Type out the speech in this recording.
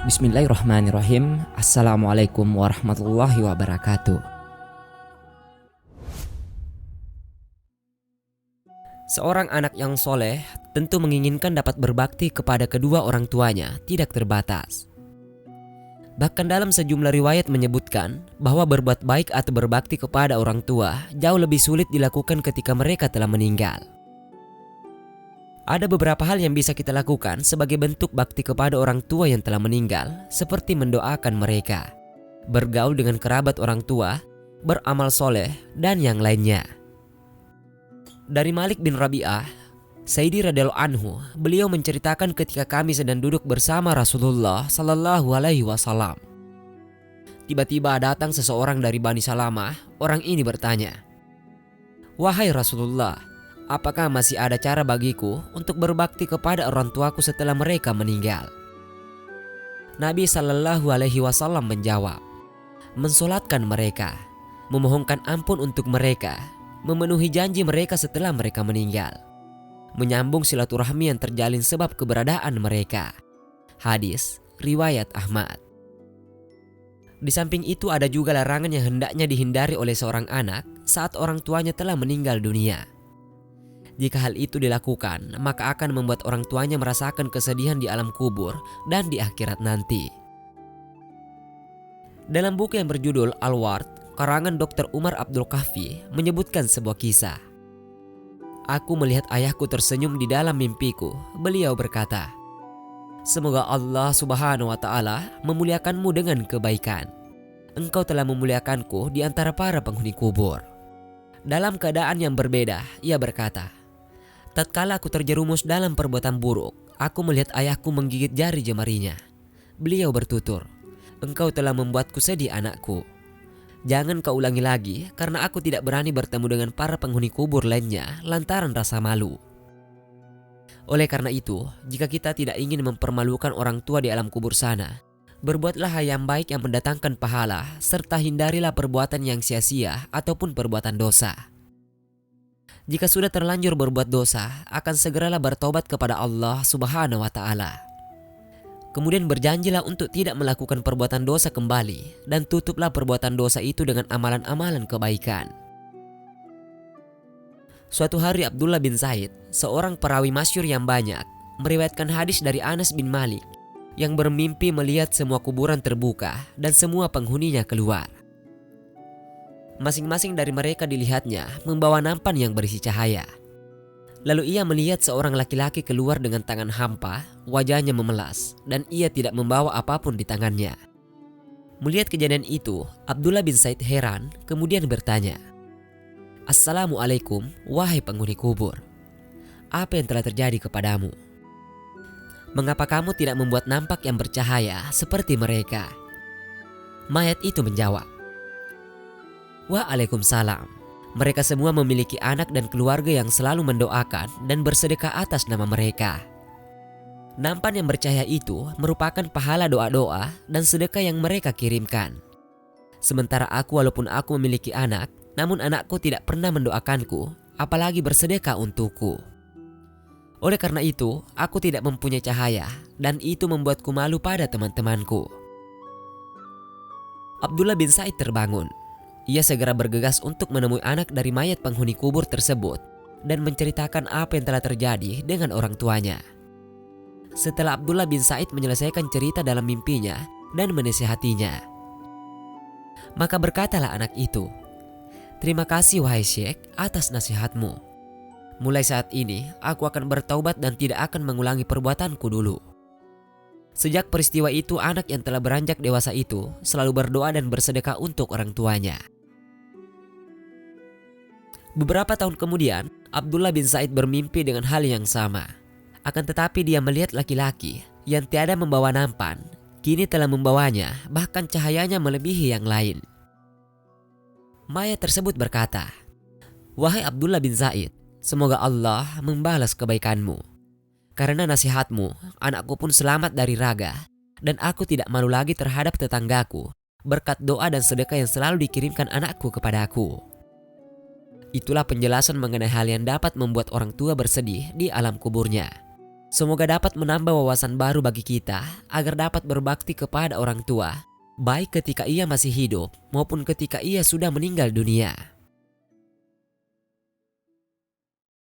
Bismillahirrahmanirrahim. Assalamualaikum warahmatullahi wabarakatuh. Seorang anak yang soleh tentu menginginkan dapat berbakti kepada kedua orang tuanya tidak terbatas. Bahkan dalam sejumlah riwayat menyebutkan bahwa berbuat baik atau berbakti kepada orang tua jauh lebih sulit dilakukan ketika mereka telah meninggal. Ada beberapa hal yang bisa kita lakukan sebagai bentuk bakti kepada orang tua yang telah meninggal, seperti mendoakan mereka, bergaul dengan kerabat orang tua, beramal soleh, dan yang lainnya. Dari Malik bin Rabi'ah, Sayyidi radhiyallahu anhu, beliau menceritakan ketika kami sedang duduk bersama Rasulullah sallallahu alaihi wasallam. Tiba-tiba datang seseorang dari Bani Salamah. Orang ini bertanya, "Wahai Rasulullah, apakah masih ada cara bagiku untuk berbakti kepada orang tuaku setelah mereka meninggal?" Nabi sallallahu alaihi wasallam menjawab, "Mensolatkan mereka, memohonkan ampun untuk mereka, memenuhi janji mereka setelah mereka meninggal, menyambung silaturahmi yang terjalin sebab keberadaan mereka." Hadis riwayat Ahmad. Di samping itu ada juga larangan yang hendaknya dihindari oleh seorang anak saat orang tuanya telah meninggal dunia. Jika hal itu dilakukan, maka akan membuat orang tuanya merasakan kesedihan di alam kubur dan di akhirat nanti. Dalam buku yang berjudul Al-Ward, karangan Dr. Umar Abdul Kahfi menyebutkan sebuah kisah. "Aku melihat ayahku tersenyum di dalam mimpiku. Beliau berkata, 'Semoga Allah subhanahu wa ta'ala memuliakanmu dengan kebaikan. Engkau telah memuliakanku di antara para penghuni kubur.' Dalam keadaan yang berbeda, ia berkata, 'Tatkala aku terjerumus dalam perbuatan buruk, aku melihat ayahku menggigit jari jemarinya. Beliau bertutur, "Engkau telah membuatku sedih, anakku. Jangan kau ulangi lagi, karena aku tidak berani bertemu dengan para penghuni kubur lainnya lantaran rasa malu." Oleh karena itu, jika kita tidak ingin mempermalukan orang tua di alam kubur sana, berbuatlah hal yang baik yang mendatangkan pahala, serta hindarilah perbuatan yang sia-sia ataupun perbuatan dosa. Jika sudah terlanjur berbuat dosa, akan segeralah bertobat kepada Allah subhanahu wa ta'ala. Kemudian berjanjilah untuk tidak melakukan perbuatan dosa kembali, dan tutuplah perbuatan dosa itu dengan amalan-amalan kebaikan. Suatu hari Abdullah bin Zaid, seorang perawi masyhur yang banyak, meriwayatkan hadis dari Anas bin Malik yang bermimpi melihat semua kuburan terbuka dan semua penghuninya keluar. Masing-masing dari mereka dilihatnya membawa nampan yang berisi cahaya. Lalu ia melihat seorang laki-laki keluar dengan tangan hampa, wajahnya memelas, dan ia tidak membawa apapun di tangannya. Melihat kejadian itu, Abdullah bin Zaid heran, kemudian bertanya, "Assalamualaikum, wahai penghuni kubur. Apa yang telah terjadi kepadamu? Mengapa kamu tidak membuat nampak yang bercahaya seperti mereka?" Mayat itu menjawab, "Waalaikumsalam. Mereka semua memiliki anak dan keluarga yang selalu mendoakan dan bersedekah atas nama mereka. Nampan yang bercahaya itu merupakan pahala doa-doa dan sedekah yang mereka kirimkan. Sementara aku, walaupun aku memiliki anak, namun anakku tidak pernah mendoakanku, apalagi bersedekah untukku. Oleh karena itu, aku tidak mempunyai cahaya, dan itu membuatku malu pada teman-temanku." Abdullah bin Zaid terbangun. Ia segera bergegas untuk menemui anak dari mayat penghuni kubur tersebut dan menceritakan apa yang telah terjadi dengan orang tuanya. Setelah Abdullah bin Zaid menyelesaikan cerita dalam mimpinya dan menasihatinya, maka berkatalah anak itu, "Terima kasih wahai Syekh atas nasihatmu. Mulai saat ini aku akan bertaubat dan tidak akan mengulangi perbuatanku dulu." Sejak peristiwa itu, anak yang telah beranjak dewasa itu selalu berdoa dan bersedekah untuk orang tuanya. Beberapa tahun kemudian, Abdullah bin Zaid bermimpi dengan hal yang sama. Akan tetapi dia melihat laki-laki yang tiada membawa nampan, kini telah membawanya, bahkan cahayanya melebihi yang lain. Mayat tersebut berkata, "Wahai Abdullah bin Zaid, semoga Allah membalas kebaikanmu. Karena nasihatmu, anakku pun selamat dari raga, dan aku tidak malu lagi terhadap tetanggaku, berkat doa dan sedekah yang selalu dikirimkan anakku kepadaku." Itulah penjelasan mengenai hal yang dapat membuat orang tua bersedih di alam kuburnya. Semoga dapat menambah wawasan baru bagi kita agar dapat berbakti kepada orang tua, baik ketika ia masih hidup maupun ketika ia sudah meninggal dunia.